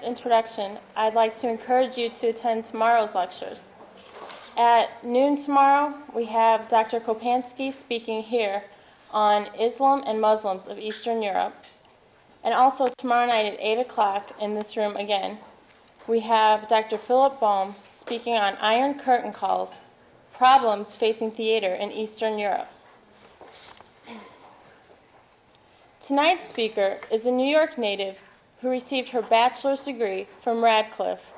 introduction, I'd like to encourage you to attend tomorrow's lectures. At noon tomorrow, we have Dr. Kopansky speaking here on Islam and Muslims of Eastern Europe. And also tomorrow night at 8 o'clock in this room again, we have Dr. Philip Bohm speaking on Iron Curtain Calls, Problems Facing Theater in Eastern Europe. Tonight's speaker is a New York native who received her bachelor's degree from Radcliffe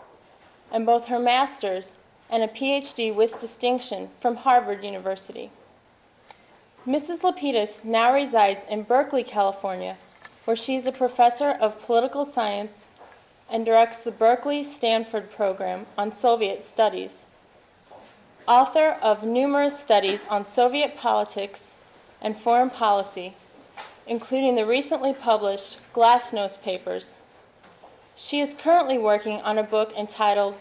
and both her master's and a PhD with distinction from Harvard University. Mrs. Lapidus now resides in Berkeley, California, where she is a professor of political science and directs the Berkeley-Stanford program on Soviet studies. Author of numerous studies on Soviet politics and foreign policy, including the recently published Glasnost papers. She is currently working on a book entitled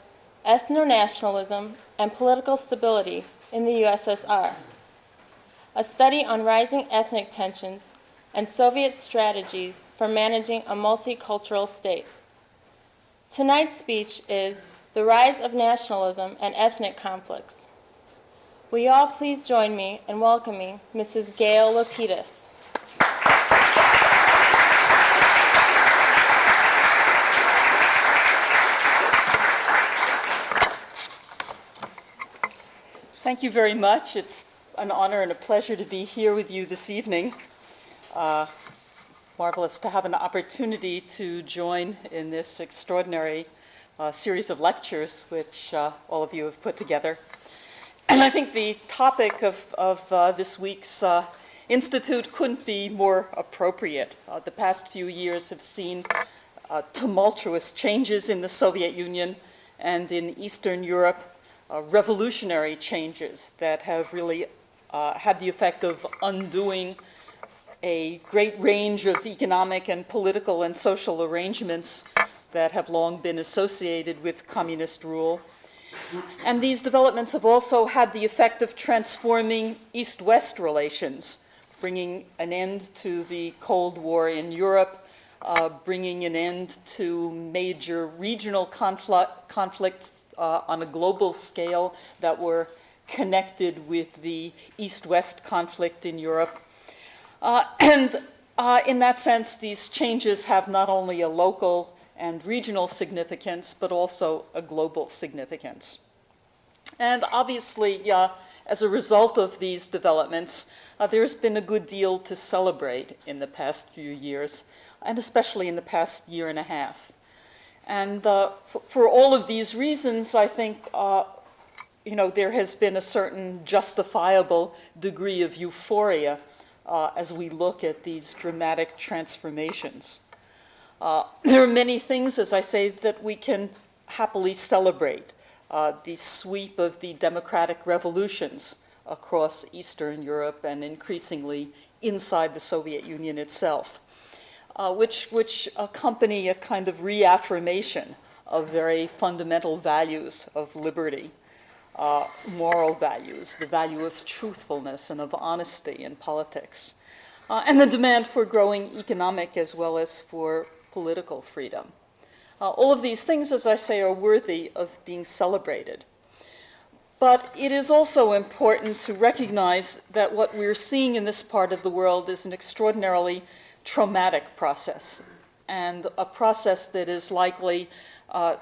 Ethno-Nationalism and Political Stability in the USSR, a study on rising ethnic tensions and Soviet strategies for managing a multicultural state. Tonight's speech is The Rise of Nationalism and Ethnic Conflicts. Will you all please join me in welcoming Mrs. Gail Lapidus. Thank you very much. It's an honor and a pleasure to be here with you this evening. It's marvelous to have an opportunity to join in this extraordinary series of lectures which all of you have put together. And I think the topic of this week's Institute couldn't be more appropriate. The past few years have seen tumultuous changes in the Soviet Union and in Eastern Europe, revolutionary changes that have really had the effect of undoing a great range of economic and political and social arrangements that have long been associated with communist rule. And these developments have also had the effect of transforming East-West relations, bringing an end to the Cold War in Europe, bringing an end to major regional conflicts on a global scale that were connected with the East-West conflict in Europe. And in that sense, these changes have not only a local and regional significance, but also a global significance. And obviously, as a result of these developments, there's been a good deal to celebrate in the past few years, and especially in the past year and a half. And for all of these reasons, I think there has been a certain justifiable degree of euphoria as we look at these dramatic transformations. There are many things, as I say, that we can happily celebrate. The sweep of the democratic revolutions across Eastern Europe and increasingly inside the Soviet Union itself. Which accompany a kind of reaffirmation of very fundamental values of liberty, moral values, the value of truthfulness and of honesty in politics, and the demand for growing economic as well as for political freedom. All of these things, as I say, are worthy of being celebrated. But it is also important to recognize that what we're seeing in this part of the world is an extraordinarily traumatic process, and a process that is likely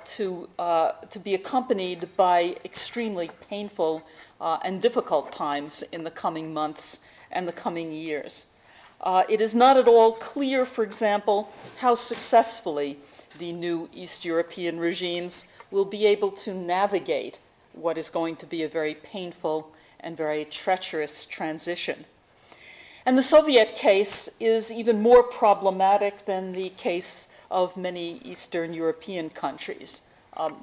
to be accompanied by extremely painful and difficult times in the coming months and the coming years. It is not at all clear, for example, how successfully the new East European regimes will be able to navigate what is going to be a very painful and very treacherous transition. And the Soviet case is even more problematic than the case of many Eastern European countries.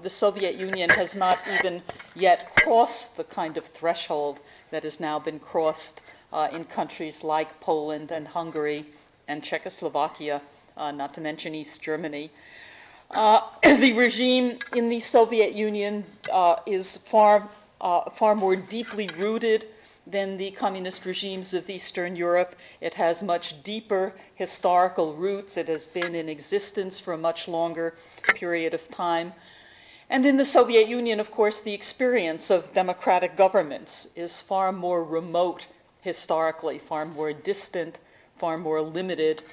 The Soviet Union has not even yet crossed the kind of threshold that has now been crossed in countries like Poland and Hungary and Czechoslovakia, not to mention East Germany. The regime in the Soviet Union is far more deeply rooted than the communist regimes of Eastern Europe. It has much deeper historical roots. It has been in existence for a much longer period of time. And in the Soviet Union, of course, the experience of democratic governments is far more remote historically, far more distant, far more limited.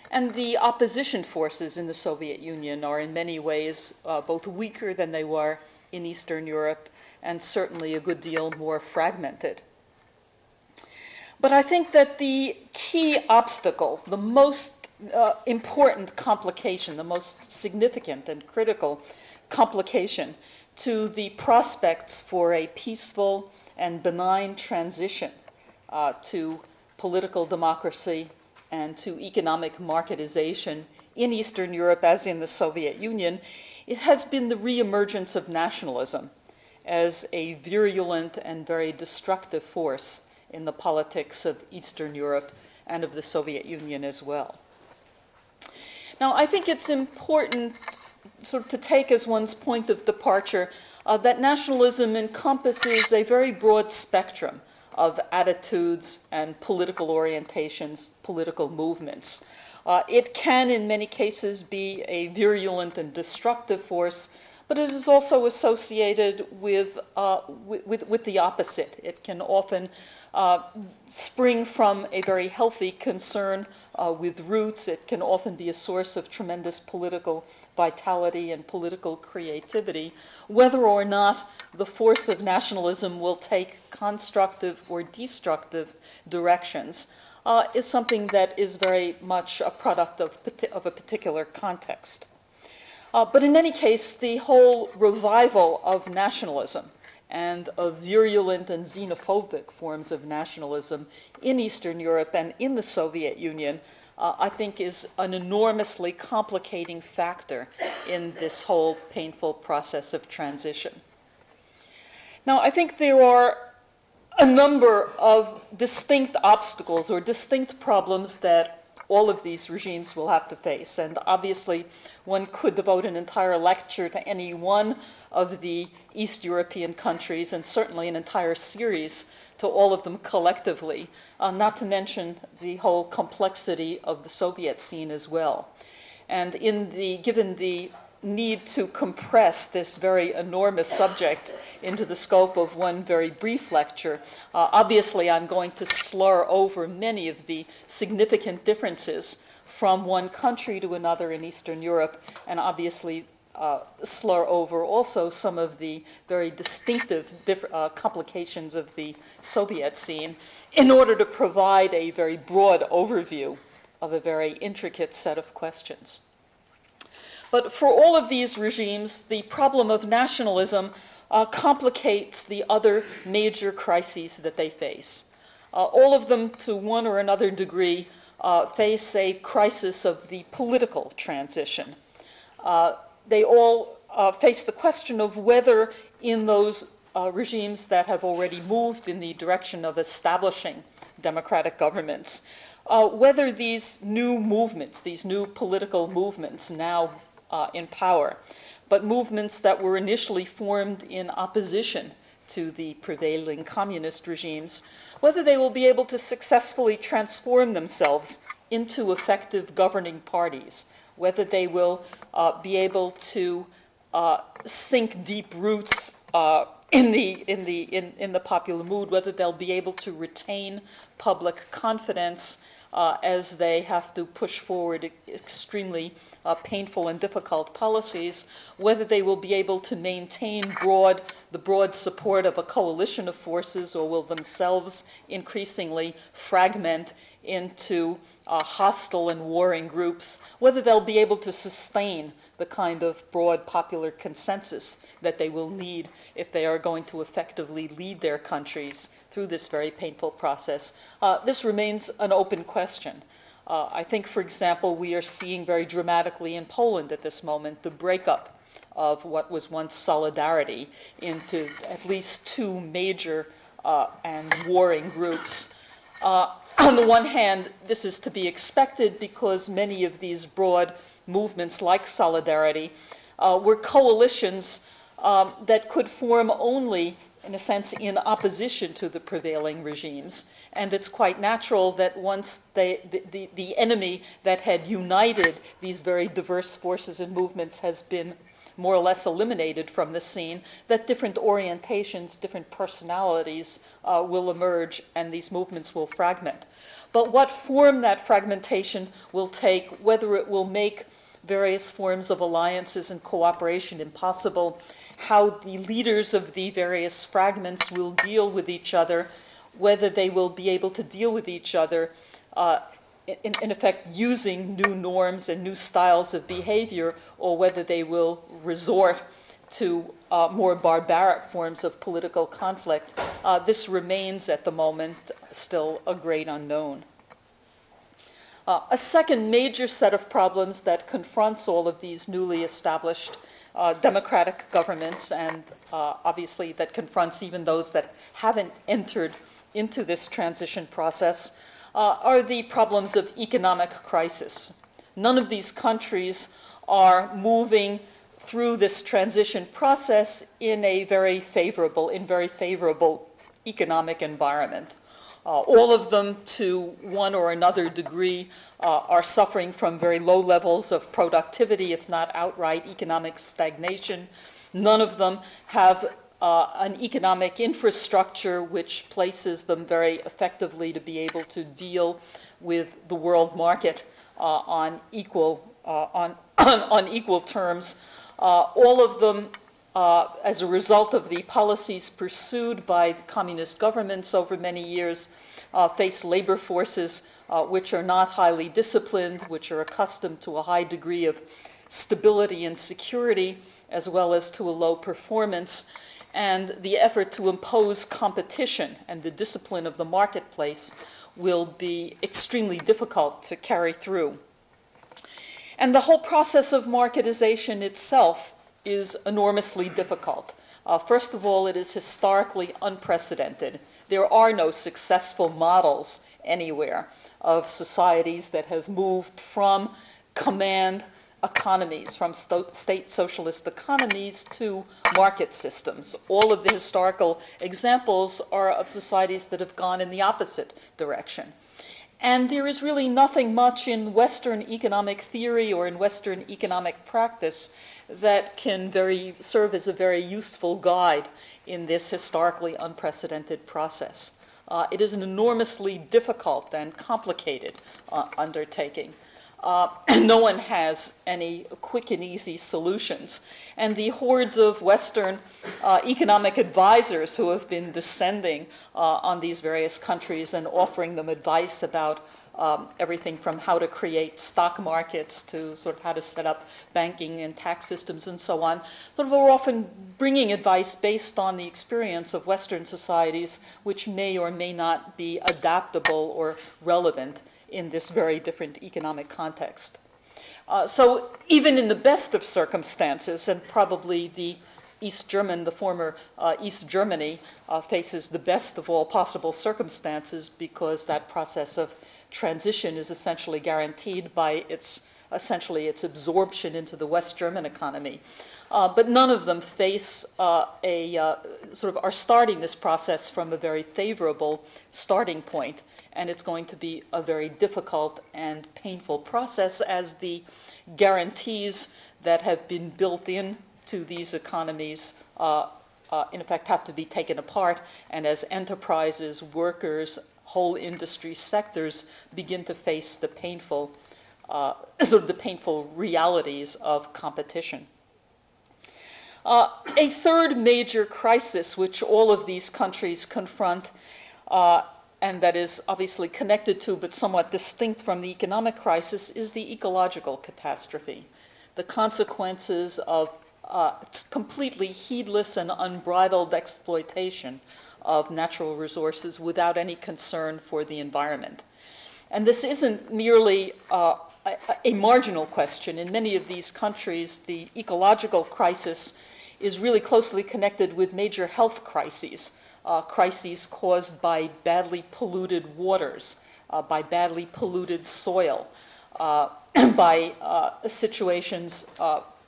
And the opposition forces in the Soviet Union are in many ways both weaker than they were in Eastern Europe, and certainly a good deal more fragmented. But I think that the key obstacle, the most important complication, the most significant and critical complication to the prospects for a peaceful and benign transition to political democracy and to economic marketization in Eastern Europe as in the Soviet Union, it has been the reemergence of nationalism as a virulent and very destructive force in the politics of Eastern Europe and of the Soviet Union as well. Now, I think it's important sort of to take as one's point of departure that nationalism encompasses a very broad spectrum of attitudes and political orientations, political movements. It can, in many cases, be a virulent and destructive force, but it is also associated with the opposite. It can often spring from a very healthy concern with roots. It can often be a source of tremendous political vitality and political creativity. Whether or not the force of nationalism will take constructive or destructive directions is something that is very much a product of a particular context. But in any case, the whole revival of nationalism and of virulent and xenophobic forms of nationalism in Eastern Europe and in the Soviet Union, I think is an enormously complicating factor in this whole painful process of transition. Now, I think there are a number of distinct obstacles or distinct problems that all of these regimes will have to face. And obviously, one could devote an entire lecture to any one of the East European countries, and certainly an entire series to all of them collectively, not to mention the whole complexity of the Soviet scene as well. And given the need to compress this very enormous subject into the scope of one very brief lecture, obviously I'm going to slur over many of the significant differences from one country to another in Eastern Europe, and obviously slur over also some of the very distinctive complications of the Soviet scene in order to provide a very broad overview of a very intricate set of questions. But for all of these regimes, the problem of nationalism complicates the other major crises that they face. All of them, to one or another degree, face a crisis of the political transition. They all face the question of whether in those regimes that have already moved in the direction of establishing democratic governments, whether these new movements, these new political movements now in power, but movements that were initially formed in opposition to the prevailing communist regimes, whether they will be able to successfully transform themselves into effective governing parties, whether they will be able to sink deep roots in the popular mood, whether they'll be able to retain public confidence as they have to push forward extremely painful and difficult policies, whether they will be able to maintain the broad support of a coalition of forces, or will themselves increasingly fragment into hostile and warring groups, whether they'll be able to sustain the kind of broad popular consensus that they will need if they are going to effectively lead their countries through this very painful process. This remains an open question. I think, for example, we are seeing very dramatically in Poland at this moment the breakup of what was once solidarity into at least two major and warring groups. On the one hand, this is to be expected because many of these broad movements like Solidarity were coalitions that could form only in a sense, in opposition to the prevailing regimes. And it's quite natural that once the enemy that had united these very diverse forces and movements has been more or less eliminated from the scene, that different orientations, different personalities will emerge and these movements will fragment. But what form that fragmentation will take, whether it will make various forms of alliances and cooperation impossible, how the leaders of the various fragments will deal with each other, whether they will be able to deal with each other, in effect using new norms and new styles of behavior, or whether they will resort to more barbaric forms of political conflict. This remains at the moment still a great unknown. A second major set of problems that confronts all of these newly established democratic governments, and obviously that confronts even those that haven't entered into this transition process, are the problems of economic crisis. None of these countries are moving through this transition process in very favorable economic environment. All of them, to one or another degree, are suffering from very low levels of productivity, if not outright economic stagnation. None of them have an economic infrastructure which places them very effectively to be able to deal with the world market on equal terms. All of them, as a result of the policies pursued by communist governments over many years, face labor forces which are not highly disciplined, which are accustomed to a high degree of stability and security, as well as to a low performance. And the effort to impose competition and the discipline of the marketplace will be extremely difficult to carry through. And the whole process of marketization itself is enormously difficult. First of all, it is historically unprecedented. There are no successful models anywhere of societies that have moved from command economies, from state socialist economies to market systems. All of the historical examples are of societies that have gone in the opposite direction. And there is really nothing much in Western economic theory or in Western economic practice that can serve as a very useful guide in this historically unprecedented process. It is an enormously difficult and complicated undertaking. And no one has any quick and easy solutions. And the hordes of Western economic advisors who have been descending on these various countries and offering them advice about everything from how to create stock markets to sort of how to set up banking and tax systems and so on, sort of are often bringing advice based on the experience of Western societies, which may or may not be adaptable or relevant in this very different economic context. So even in the best of circumstances, and probably the former East Germany faces the best of all possible circumstances because that process of transition is essentially guaranteed by its absorption into the West German economy. But none of them face are starting this process from a very favorable starting point. And it's going to be a very difficult and painful process as the guarantees that have been built into these economies in effect have to be taken apart, and as enterprises, workers, whole industry sectors begin to face the painful realities of competition. A third major crisis which all of these countries confront, and that is obviously connected to but somewhat distinct from the economic crisis, is the ecological catastrophe. The consequences of completely heedless and unbridled exploitation of natural resources without any concern for the environment. And this isn't merely a marginal question. In many of these countries, the ecological crisis is really closely connected with major health crises. Crises caused by badly polluted waters, by badly polluted soil, by situations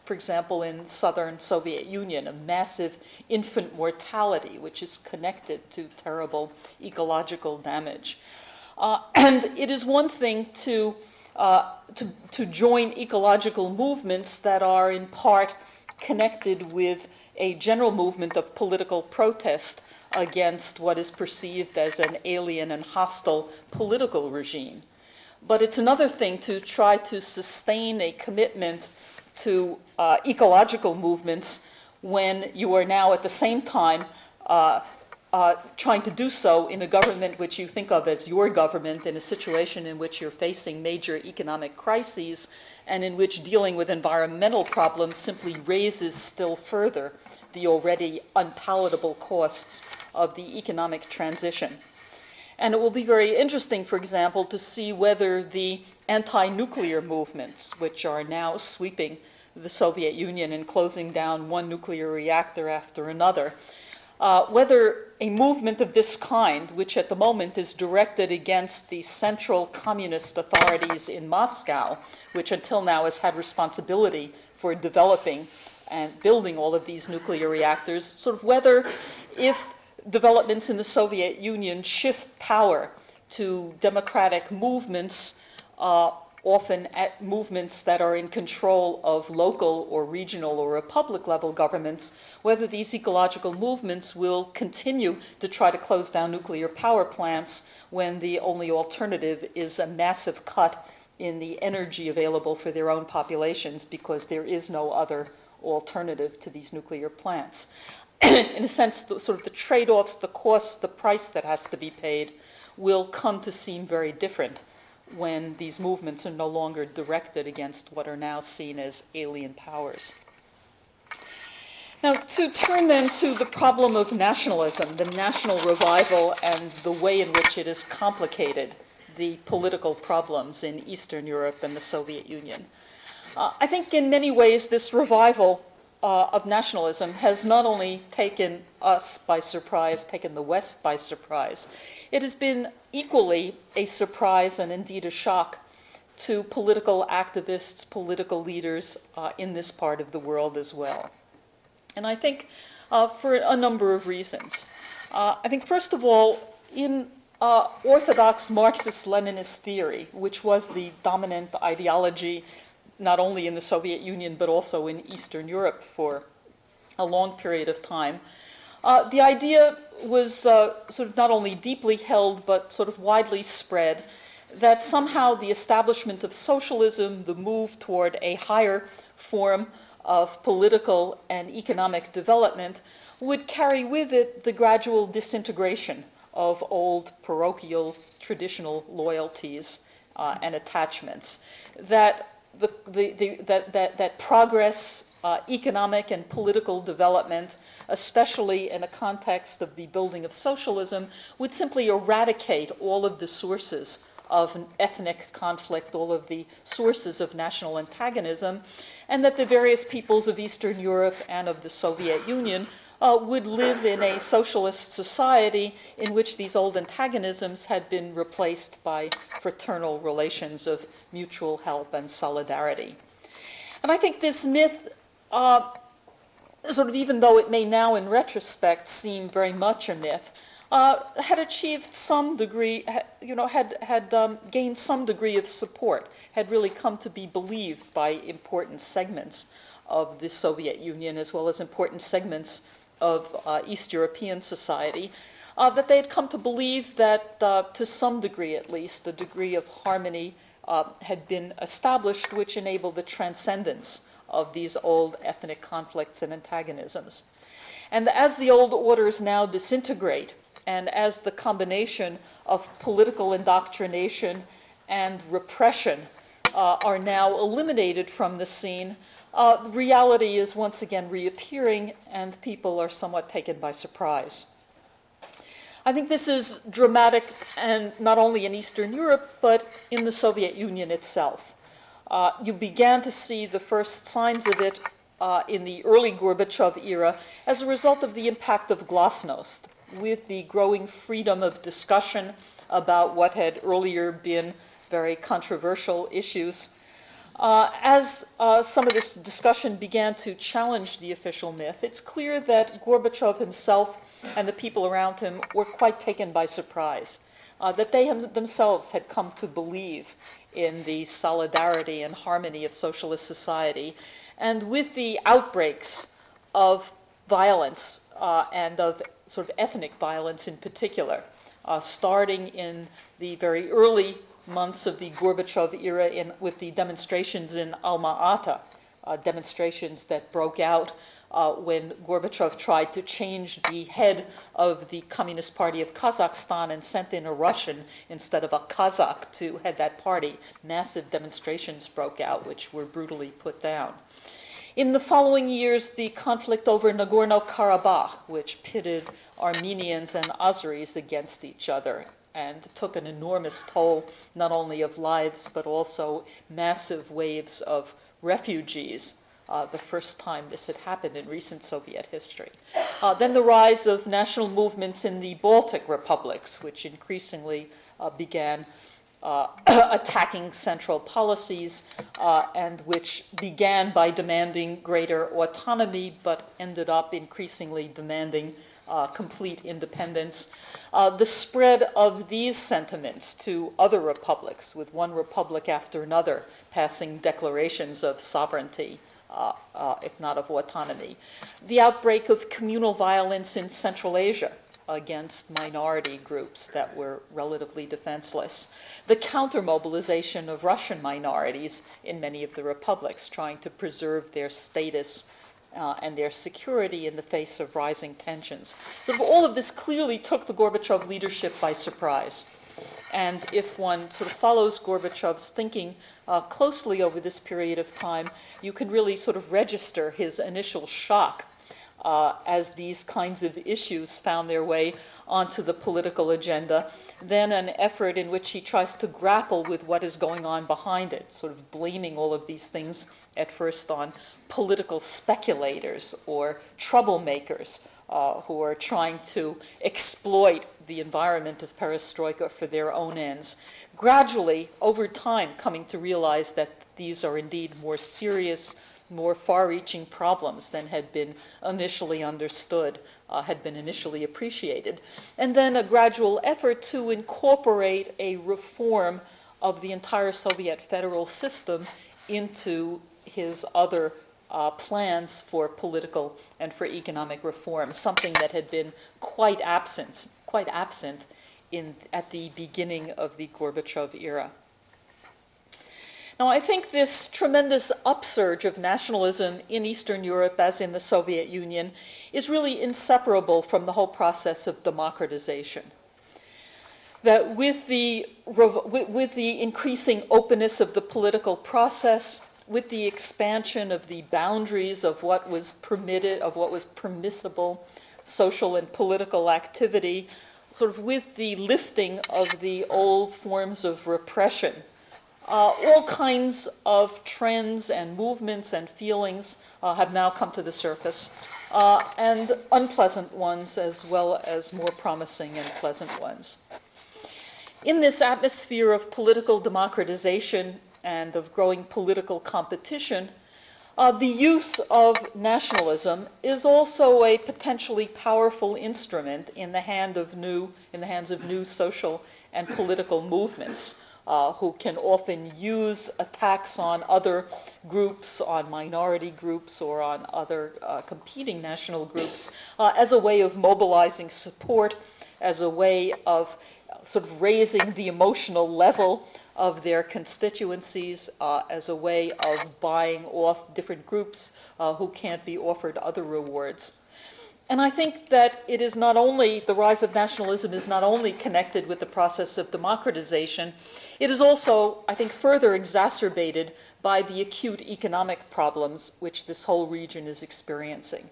for example, in southern Soviet Union, a massive infant mortality, which is connected to terrible ecological damage. And it is one thing to join ecological movements that are in part connected with a general movement of political protest against what is perceived as an alien and hostile political regime. But it's another thing to try to sustain a commitment to ecological movements when you are now at the same time trying to do so in a government which you think of as your government, in a situation in which you're facing major economic crises and in which dealing with environmental problems simply raises still further the already unpalatable costs of the economic transition. And it will be very interesting, for example, to see whether the anti-nuclear movements, which are now sweeping the Soviet Union and closing down one nuclear reactor after another, whether a movement of this kind, which at the moment is directed against the central communist authorities in Moscow, which until now has had responsibility for developing and building all of these nuclear reactors, sort of whether, if developments in the Soviet Union shift power to democratic movements, often at movements that are in control of local or regional or republic level governments, whether these ecological movements will continue to try to close down nuclear power plants when the only alternative is a massive cut in the energy available for their own populations, because there is no other alternative to these nuclear plants. In a sense, sort of the trade-offs, the cost, the price that has to be paid will come to seem very different when these movements are no longer directed against what are now seen as alien powers. Now, to turn then to the problem of nationalism, the national revival, and the way in which it has complicated the political problems in Eastern Europe and the Soviet Union. I think in many ways this revival of nationalism has not only taken us by surprise, taken the West by surprise, it has been equally a surprise and indeed a shock to political activists, political leaders in this part of the world as well. And I think for a number of reasons. I think first of all, in orthodox Marxist-Leninist theory, which was the dominant ideology not only in the Soviet Union but also in Eastern Europe for a long period of time, the idea was sort of not only deeply held but sort of widely spread that somehow the establishment of socialism, the move toward a higher form of political and economic development, would carry with it the gradual disintegration of old parochial traditional loyalties and attachments. That that progress, economic and political development, especially in a context of the building of socialism, would simply eradicate all of the sources of an ethnic conflict, all of the sources of national antagonism, and that the various peoples of Eastern Europe and of the Soviet Union would live in a socialist society in which these old antagonisms had been replaced by fraternal relations of mutual help and solidarity. And I think this myth, sort of even though it may now in retrospect seem very much a myth, had achieved some degree, had gained some degree of support, had really come to be believed by important segments of the Soviet Union as well as important segments of East European society, that they had come to believe that to some degree at least, a degree of harmony had been established which enabled the transcendence of these old ethnic conflicts and antagonisms. And as the old orders now disintegrate, and as the combination of political indoctrination and repression are now eliminated from the scene, reality is once again reappearing and people are somewhat taken by surprise. I think this is dramatic, and not only in Eastern Europe, but in the Soviet Union itself. You began to see the first signs of it in the early Gorbachev era as a result of the impact of glasnost, with the growing freedom of discussion about what had earlier been very controversial issues. As some of this discussion began to challenge the official myth, it's clear that Gorbachev himself and the people around him were quite taken by surprise, that they themselves had come to believe in the solidarity and harmony of socialist society. And with the outbreaks of violence and of sort of ethnic violence in particular, starting in the very early months of the Gorbachev era with the demonstrations in Alma-Ata, demonstrations that broke out when Gorbachev tried to change the head of the Communist Party of Kazakhstan and sent in a Russian instead of a Kazakh to head that party. Massive demonstrations broke out, which were brutally put down. In the following years, the conflict over Nagorno-Karabakh, which pitted Armenians and Azeris against each other and took an enormous toll not only of lives but also massive waves of refugees, the first time this had happened in recent Soviet history. Then the rise of national movements in the Baltic republics, which increasingly began attacking central policies and which began by demanding greater autonomy but ended up increasingly demanding complete independence. The spread of these sentiments to other republics, with one republic after another passing declarations of sovereignty, if not of autonomy. The outbreak of communal violence in Central Asia against minority groups that were relatively defenseless. The counter-mobilization of Russian minorities in many of the republics, trying to preserve their status and their security in the face of rising tensions. So all of this clearly took the Gorbachev leadership by surprise. And if one sort of follows Gorbachev's thinking closely over this period of time, you can really sort of register his initial shock as these kinds of issues found their way onto the political agenda, then an effort in which he tries to grapple with what is going on behind it, sort of blaming all of these things at first on political speculators or troublemakers who are trying to exploit the environment of perestroika for their own ends. Gradually, over time, coming to realize that these are indeed more serious, more far-reaching problems than had been initially understood, had been initially appreciated. And then a gradual effort to incorporate a reform of the entire Soviet federal system into his other plans for political and for economic reform, something that had been quite absent at the beginning of the Gorbachev era. Now, I think this tremendous upsurge of nationalism in Eastern Europe, as in the Soviet Union, is really inseparable from the whole process of democratization. That with the increasing openness of the political process, with the expansion of the boundaries of what was permitted, of what was permissible social and political activity, sort of with the lifting of the old forms of repression, all kinds of trends and movements and feelings have now come to the surface, and unpleasant ones as well as more promising and pleasant ones. In this atmosphere of political democratization and of growing political competition, the use of nationalism is also a potentially powerful instrument in the hands of new social and political movements, who can often use attacks on other groups, on minority groups, or on other competing national groups as a way of mobilizing support, as a way of sort of raising the emotional level of their constituencies, as a way of buying off different groups who can't be offered other rewards. And I think that it is not only, the rise of nationalism is not only connected with the process of democratization, it is also, I think, further exacerbated by the acute economic problems which this whole region is experiencing.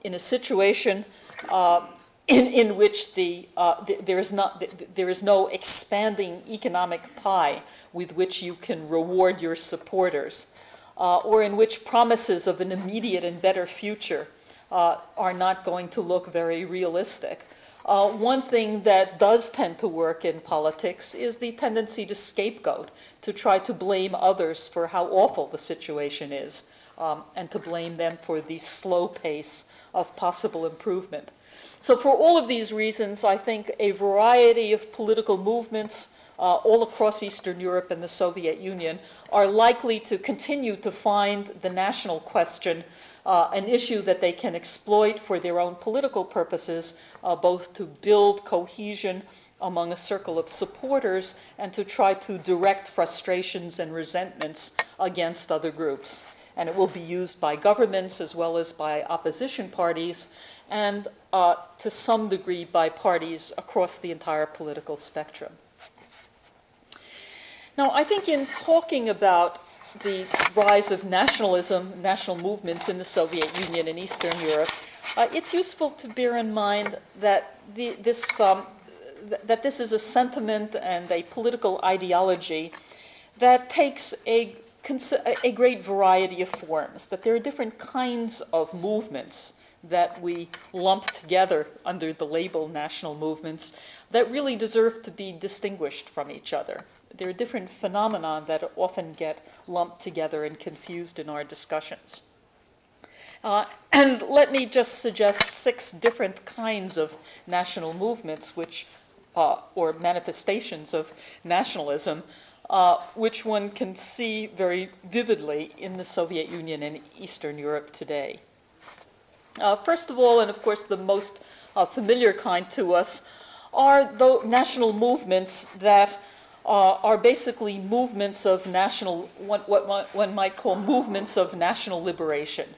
In a situation in which there is no expanding economic pie with which you can reward your supporters, or in which promises of an immediate and better future are not going to look very realistic. One thing that does tend to work in politics is the tendency to scapegoat, to try to blame others for how awful the situation is, and to blame them for the slow pace of possible improvement. So for all of these reasons, I think a variety of political movements all across Eastern Europe and the Soviet Union are likely to continue to find the national question an issue that they can exploit for their own political purposes, both to build cohesion among a circle of supporters and to try to direct frustrations and resentments against other groups. And it will be used by governments as well as by opposition parties and to some degree by parties across the entire political spectrum. Now, I think in talking about the rise of nationalism, national movements in the Soviet Union and Eastern Europe, it's useful to bear in mind that this is a sentiment and a political ideology that takes a great variety of forms, that there are different kinds of movements that we lump together under the label national movements that really deserve to be distinguished from each other. There are different phenomena that often get lumped together and confused in our discussions. And let me just suggest 6 different kinds of national movements or manifestations of nationalism, which one can see very vividly in the Soviet Union and Eastern Europe today. First of all, and of course the most familiar kind to us, are the national movements that are basically movements of what one might call movements of national liberation.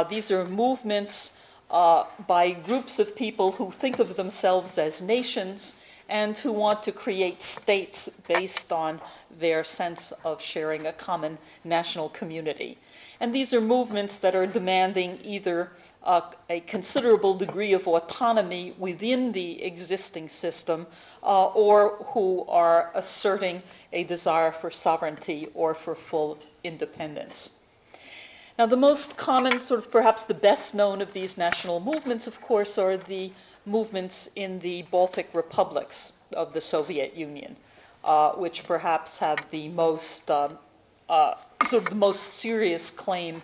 These are movements by groups of people who think of themselves as nations and who want to create states based on their sense of sharing a common national community. And these are movements that are demanding either a considerable degree of autonomy within the existing system, or who are asserting a desire for sovereignty or for full independence. Now, the most common, sort of perhaps the best known of these national movements, of course, are the movements in the Baltic republics of the Soviet Union, which perhaps have the most sort of the most serious claim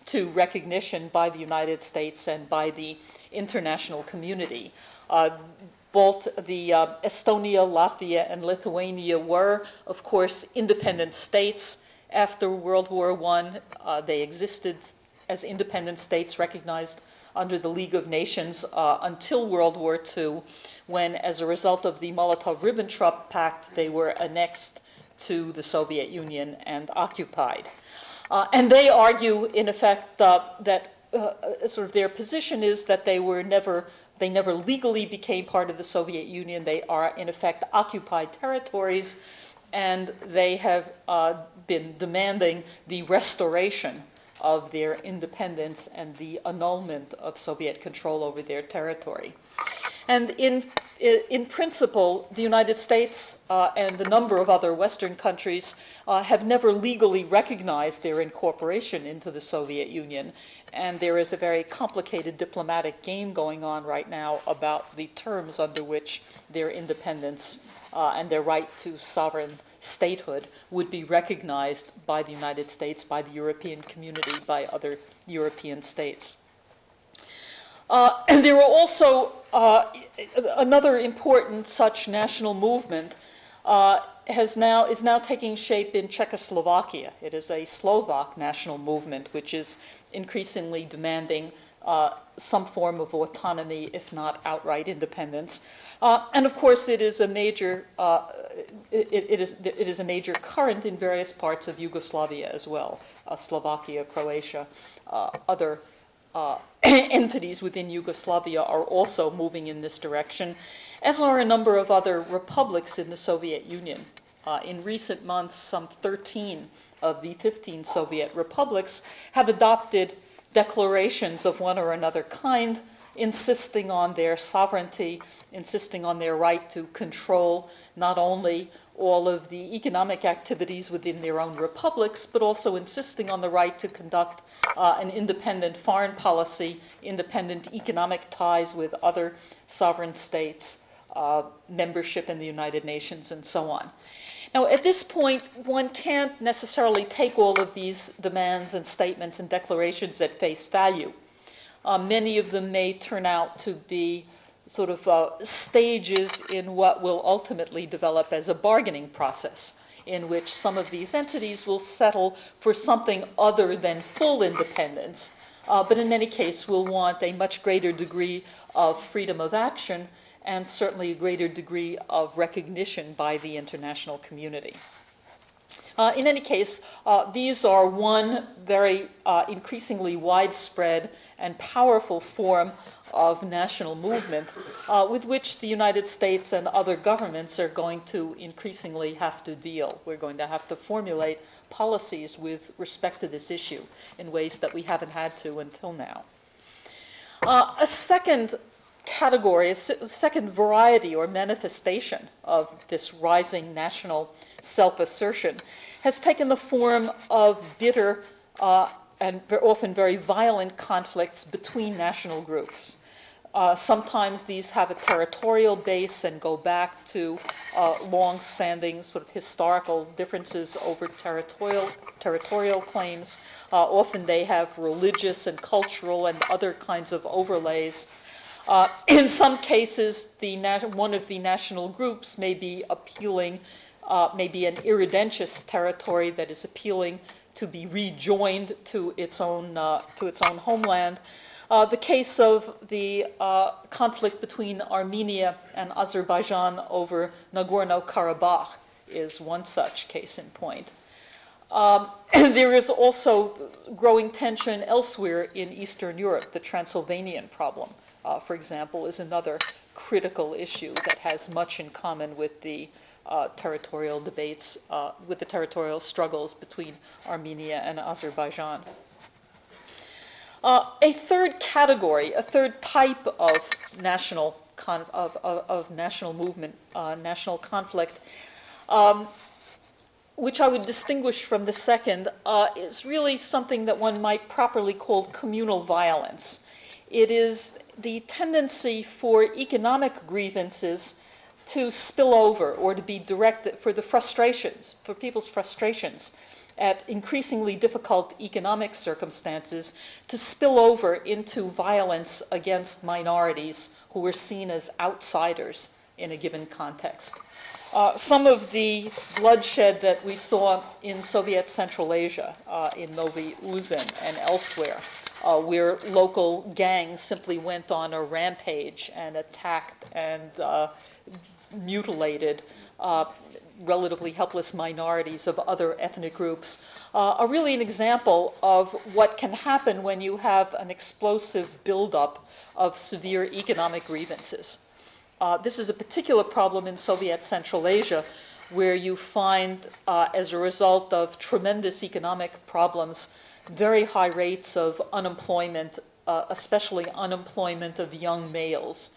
to recognition by the United States and by the international community. Estonia, Latvia, and Lithuania were, of course, independent states. After World War I, they existed as independent states recognized under the League of Nations until World War II, when, as a result of the Molotov-Ribbentrop Pact, they were annexed to the Soviet Union and occupied. And they argue, in effect, that sort of their position is that they never legally became part of the Soviet Union. They are, in effect, occupied territories, and they have been demanding the restoration of their independence and the annulment of Soviet control over their territory. And in principle, the United States and a number of other Western countries have never legally recognized their incorporation into the Soviet Union. And there is a very complicated diplomatic game going on right now about the terms under which their independence and their right to sovereign statehood would be recognized by the United States, by the European community, by other European states. And there are also another important such national movement is now taking shape in Czechoslovakia. It is a Slovak national movement which is increasingly demanding some form of autonomy, if not outright independence. And of course, it is a major it is a major current in various parts of Yugoslavia as well. Slovakia, Croatia, other entities within Yugoslavia are also moving in this direction, as are a number of other republics in the Soviet Union. In recent months, some 13 of the 15 Soviet republics have adopted declarations of one or another kind insisting on their sovereignty, insisting on their right to control not only all of the economic activities within their own republics, but also insisting on the right to conduct an independent foreign policy, independent economic ties with other sovereign states, membership in the United Nations, and so on. Now, at this point, one can't necessarily take all of these demands and statements and declarations at face value. Many of them may turn out to be sort of stages in what will ultimately develop as a bargaining process, in which some of these entities will settle for something other than full independence, but in any case will want a much greater degree of freedom of action and certainly a greater degree of recognition by the international community. In any case, these are one very increasingly widespread and powerful form of national movement with which the United States and other governments are going to increasingly have to deal. We're going to have to formulate policies with respect to this issue in ways that we haven't had to until now. A second category, a second variety or manifestation of this rising national self-assertion has taken the form of bitter and often very violent conflicts between national groups. Sometimes these have a territorial base and go back to long-standing sort of historical differences over territorial claims. Often they have religious and cultural and other kinds of overlays. In some cases, one of the national groups may be appealing, maybe an irredentious territory that is appealing to be rejoined to its own homeland. The case of the conflict between Armenia and Azerbaijan over Nagorno-Karabakh is one such case in point. There is also growing tension elsewhere in Eastern Europe. The Transylvanian problem, for example, is another critical issue that has much in common with the territorial debates, with the territorial struggles between Armenia and Azerbaijan. A third category, a third type of national movement, national conflict, which I would distinguish from the second, is really something that one might properly call communal violence. It is the tendency for economic grievances to spill over or to be directed for people's frustrations at increasingly difficult economic circumstances, to spill over into violence against minorities who were seen as outsiders in a given context. Some of the bloodshed that we saw in Soviet Central Asia, in Novy Uzun and elsewhere, where local gangs simply went on a rampage and attacked and mutilated relatively helpless minorities of other ethnic groups, are really an example of what can happen when you have an explosive buildup of severe economic grievances. This is a particular problem in Soviet Central Asia, where you find, as a result of tremendous economic problems, very high rates of unemployment, especially unemployment of young males.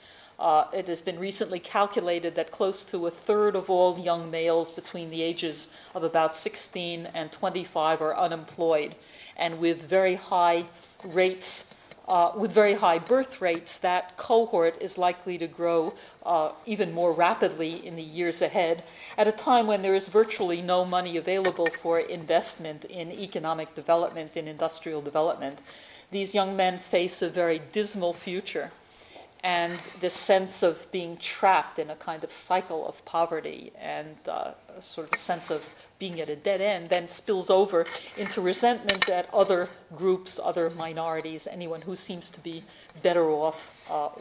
It has been recently calculated that close to a third of all young males between the ages of about 16 and 25 are unemployed. And with very high rates, with very high birth rates, that cohort is likely to grow even more rapidly in the years ahead, at a time when there is virtually no money available for investment in economic development, in industrial development. These young men face a very dismal future. And this sense of being trapped in a kind of cycle of poverty and sort of a sense of being at a dead end then spills over into resentment at other groups, other minorities, anyone who seems to be better off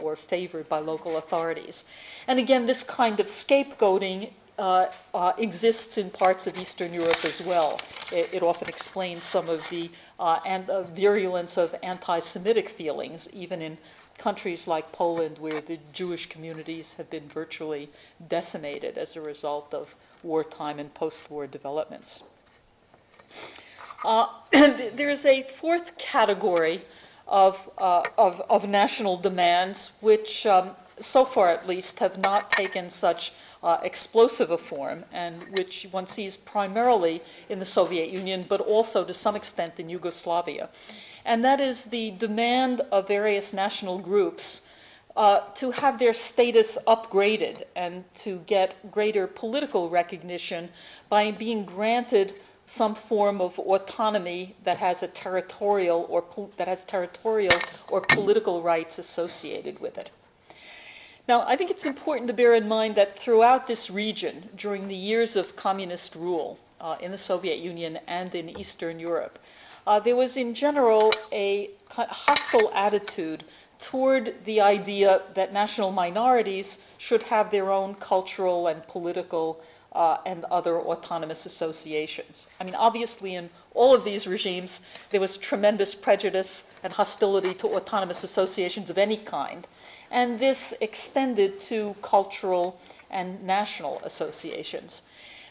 or favored by local authorities. And again, this kind of scapegoating exists in parts of Eastern Europe as well. It often explains some of the virulence of anti-Semitic feelings, even in countries like Poland, where the Jewish communities have been virtually decimated as a result of wartime and post-war developments. There's a fourth category of national demands, which so far at least have not taken such explosive a form, and which one sees primarily in the Soviet Union, but also to some extent in Yugoslavia. And that is the demand of various national groups to have their status upgraded and to get greater political recognition by being granted some form of autonomy that has territorial or political rights associated with it. Now, I think it's important to bear in mind that throughout this region, during the years of communist rule in the Soviet Union and in Eastern Europe, there was in general a hostile attitude toward the idea that national minorities should have their own cultural and political and other autonomous associations. I mean, obviously in all of these regimes, there was tremendous prejudice and hostility to autonomous associations of any kind. And this extended to cultural and national associations.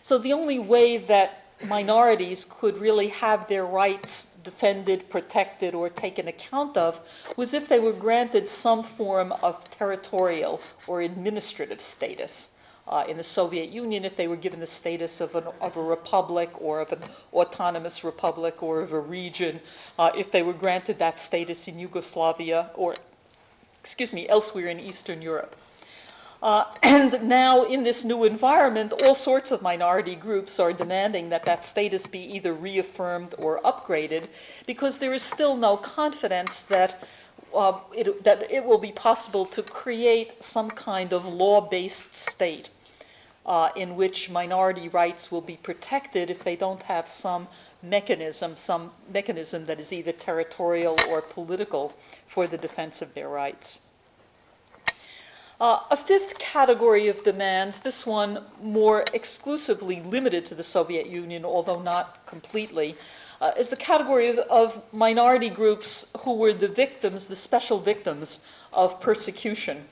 So the only way that minorities could really have their rights defended, protected, or taken account of was if they were granted some form of territorial or administrative status. In the Soviet Union, if they were given the status of a republic or of an autonomous republic or of a region, if they were granted that status in Yugoslavia or, elsewhere in Eastern Europe. And now in this new environment, all sorts of minority groups are demanding that that status be either reaffirmed or upgraded because there is still no confidence that it will be possible to create some kind of law-based state in which minority rights will be protected if they don't have some mechanism that is either territorial or political for the defense of their rights. A fifth category of demands, this one more exclusively limited to the Soviet Union, although not completely, is the category of minority groups who were the victims, the special victims of persecution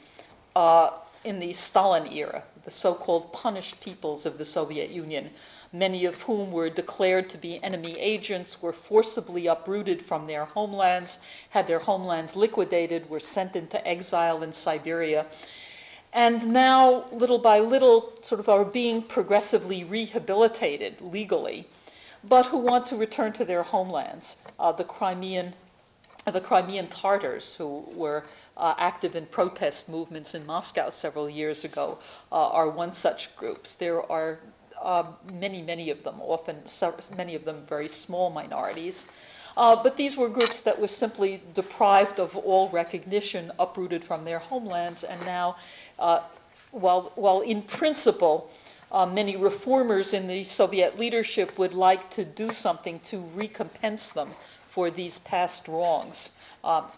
in the Stalin era, the so-called punished peoples of the Soviet Union, many of whom were declared to be enemy agents, were forcibly uprooted from their homelands, had their homelands liquidated, were sent into exile in Siberia, and now, little by little, sort of are being progressively rehabilitated legally, but who want to return to their homelands. The Crimean Tatars, who were active in protest movements in Moscow several years ago, are one such group. There are many of them, many of them very small minorities. But these were groups that were simply deprived of all recognition, uprooted from their homelands, and now, while in principle, many reformers in the Soviet leadership would like to do something to recompense them for these past wrongs.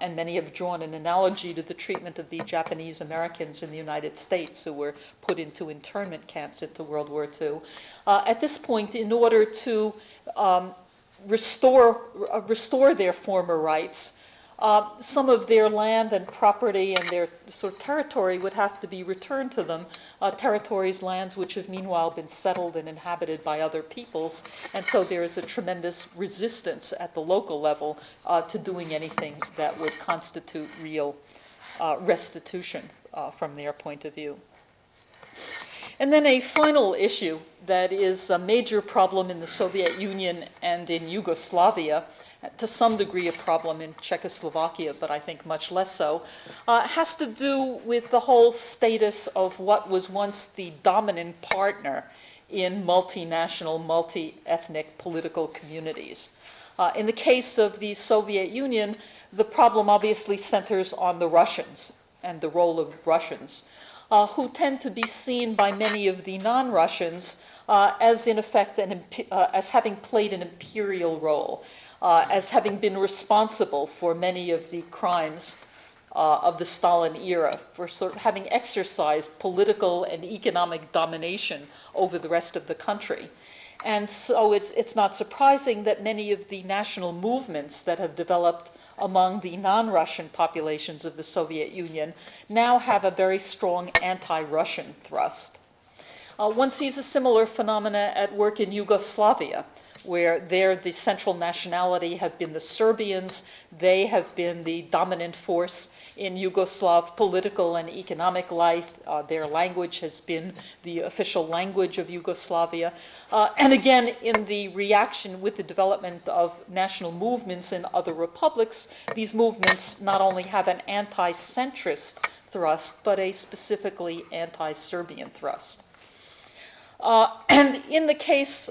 And many have drawn an analogy to the treatment of the Japanese Americans in the United States who were put into internment camps into World War II. At this point, in order to restore their former rights, some of their land and property and their sort of territory would have to be returned to them, territories, lands which have meanwhile been settled and inhabited by other peoples, and so there is a tremendous resistance at the local level to doing anything that would constitute real restitution from their point of view. And then a final issue that is a major problem in the Soviet Union and in Yugoslavia, to some degree a problem in Czechoslovakia, but I think much less so, has to do with the whole status of what was once the dominant partner in multinational, multi-ethnic political communities. In the case of the Soviet Union, the problem obviously centers on the Russians and the role of Russians, who tend to be seen by many of the non-Russians as in effect as having played an imperial role, as having been responsible for many of the crimes of the Stalin era, for sort of having exercised political and economic domination over the rest of the country. And so it's not surprising that many of the national movements that have developed among the non-Russian populations of the Soviet Union now have a very strong anti-Russian thrust. One sees a similar phenomena at work in Yugoslavia, where there the central nationality have been the Serbians. They have been the dominant force in Yugoslav political and economic life. Their language has been the official language of Yugoslavia. And again, in the reaction with the development of national movements in other republics, these movements not only have an anti-centrist thrust, but a specifically anti-Serbian thrust. And in the case,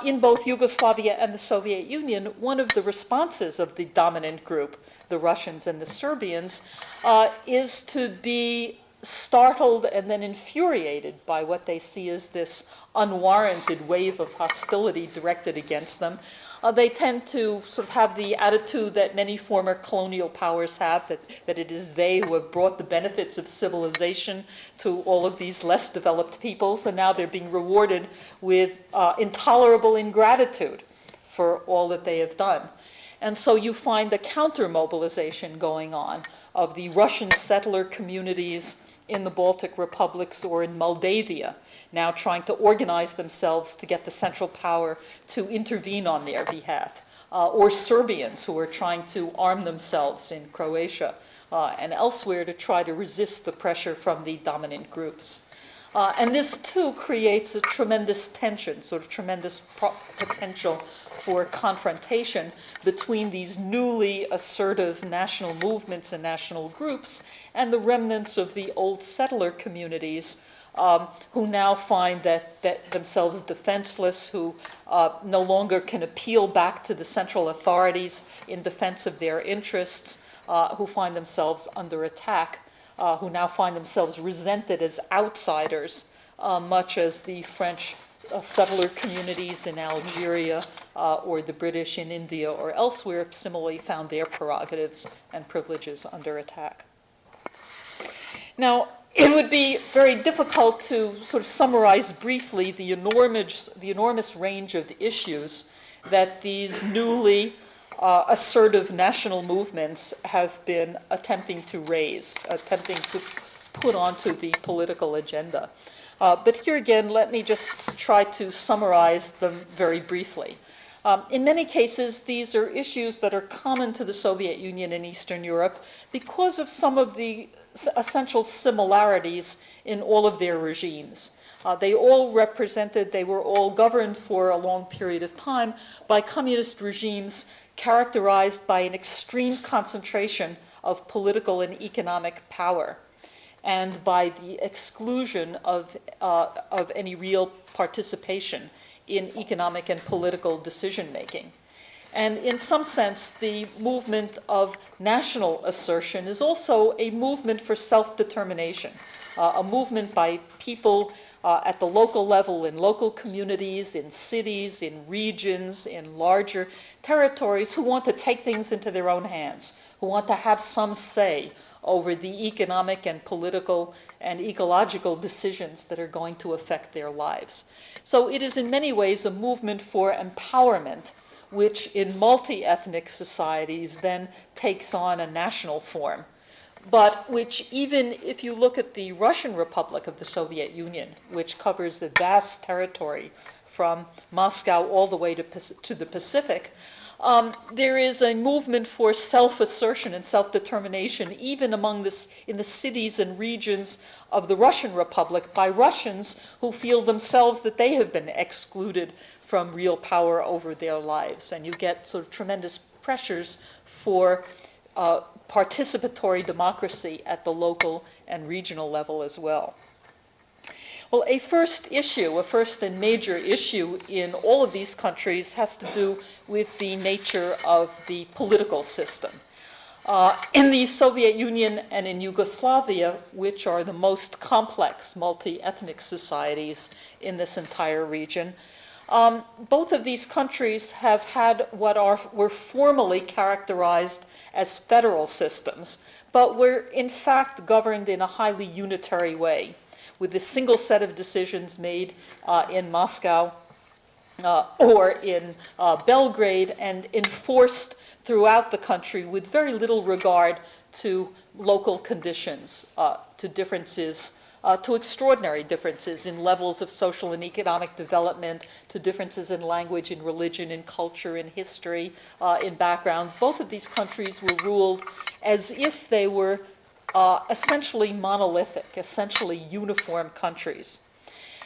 in both Yugoslavia and the Soviet Union, one of the responses of the dominant group, the Russians and the Serbians, is to be startled and then infuriated by what they see as this unwarranted wave of hostility directed against them. They tend to sort of have the attitude that many former colonial powers have, that it is they who have brought the benefits of civilization to all of these less developed peoples, and now they're being rewarded with intolerable ingratitude for all that they have done. And so you find a counter-mobilization going on of the Russian settler communities in the Baltic republics or in Moldavia, now trying to organize themselves to get the central power to intervene on their behalf, or Serbians who are trying to arm themselves in Croatia and elsewhere to try to resist the pressure from the dominant groups. And this too creates a tremendous tension, sort of tremendous potential for confrontation between these newly assertive national movements and national groups and the remnants of the old settler communities who now find that themselves defenseless, who no longer can appeal back to the central authorities in defense of their interests, who find themselves under attack, who now find themselves resented as outsiders, much as the French settler communities in Algeria or the British in India or elsewhere similarly found their prerogatives and privileges under attack. Now, it would be very difficult to sort of summarize briefly the enormous range of issues that these newly assertive national movements have been attempting to raise, attempting to put onto the political agenda. But here again, let me just try to summarize them very briefly. In many cases, these are issues that are common to the Soviet Union and Eastern Europe because of some of the essential similarities in all of their regimes. They were all governed for a long period of time by communist regimes characterized by an extreme concentration of political and economic power and by the exclusion of any real participation in economic and political decision-making. And in some sense, the movement of national assertion is also a movement for self-determination, a movement by people at the local level, in local communities, in cities, in regions, in larger territories, who want to take things into their own hands, who want to have some say over the economic and political and ecological decisions that are going to affect their lives. So it is in many ways a movement for empowerment, which in multi-ethnic societies then takes on a national form, but which even if you look at the Russian Republic of the Soviet Union, which covers a vast territory from Moscow all the way to the Pacific, there is a movement for self-assertion and self-determination even in the cities and regions of the Russian Republic by Russians who feel themselves that they have been excluded from real power over their lives. And you get sort of tremendous pressures for participatory democracy at the local and regional level as well. Well, a first and major issue in all of these countries has to do with the nature of the political system. In the Soviet Union and in Yugoslavia, which are the most complex multi-ethnic societies in this entire region, both of these countries have had what were formally characterized as federal systems, but were in fact governed in a highly unitary way, with a single set of decisions made in Moscow or in Belgrade and enforced throughout the country with very little regard to local conditions, to differences to extraordinary differences in levels of social and economic development, to differences in language, in religion, in culture, in history, in background. Both of these countries were ruled as if they were essentially monolithic, essentially uniform countries.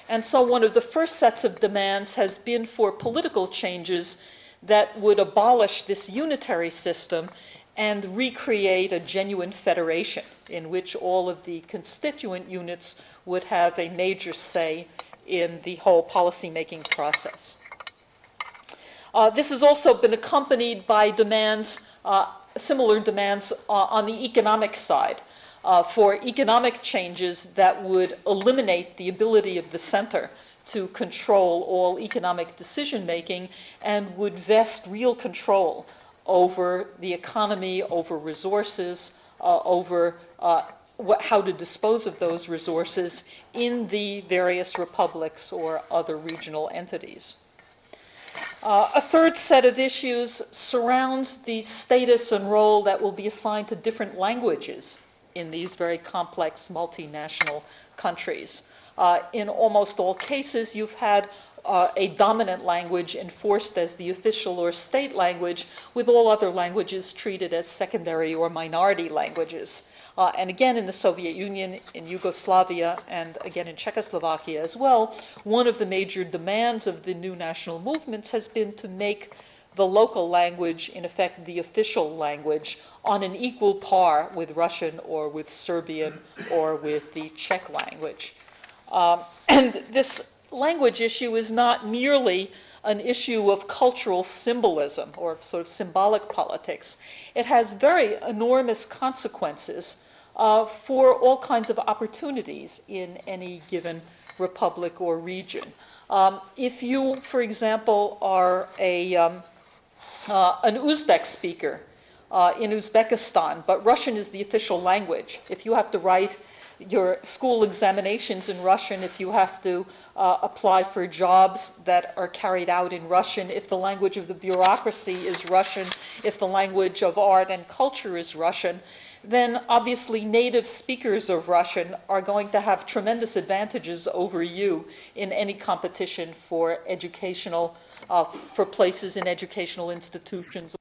And so one of the first sets of demands has been for political changes that would abolish this unitary system and recreate a genuine federation in which all of the constituent units would have a major say in the whole policymaking process. This has also been accompanied by demands, similar demands on the economic side for economic changes that would eliminate the ability of the center to control all economic decision-making and would vest real control over the economy, over resources, over how to dispose of those resources in the various republics or other regional entities. A third set of issues surrounds the status and role that will be assigned to different languages in these very complex multinational countries. In almost all cases, you've had a dominant language enforced as the official or state language, with all other languages treated as secondary or minority languages. And again, in the Soviet Union, in Yugoslavia, and again in Czechoslovakia as well, one of the major demands of the new national movements has been to make the local language, in effect, the official language on an equal par with Russian or with Serbian or with the Czech language. And this language issue is not merely an issue of cultural symbolism or sort of symbolic politics. It has very enormous consequences for all kinds of opportunities in any given republic or region. If you, for example, are an Uzbek speaker in Uzbekistan, but Russian is the official language, if you have to write your school examinations in Russian, if you have to apply for jobs that are carried out in Russian, if the language of the bureaucracy is Russian, if the language of art and culture is Russian, then obviously native speakers of Russian are going to have tremendous advantages over you in any competition for educational, for places in educational institutions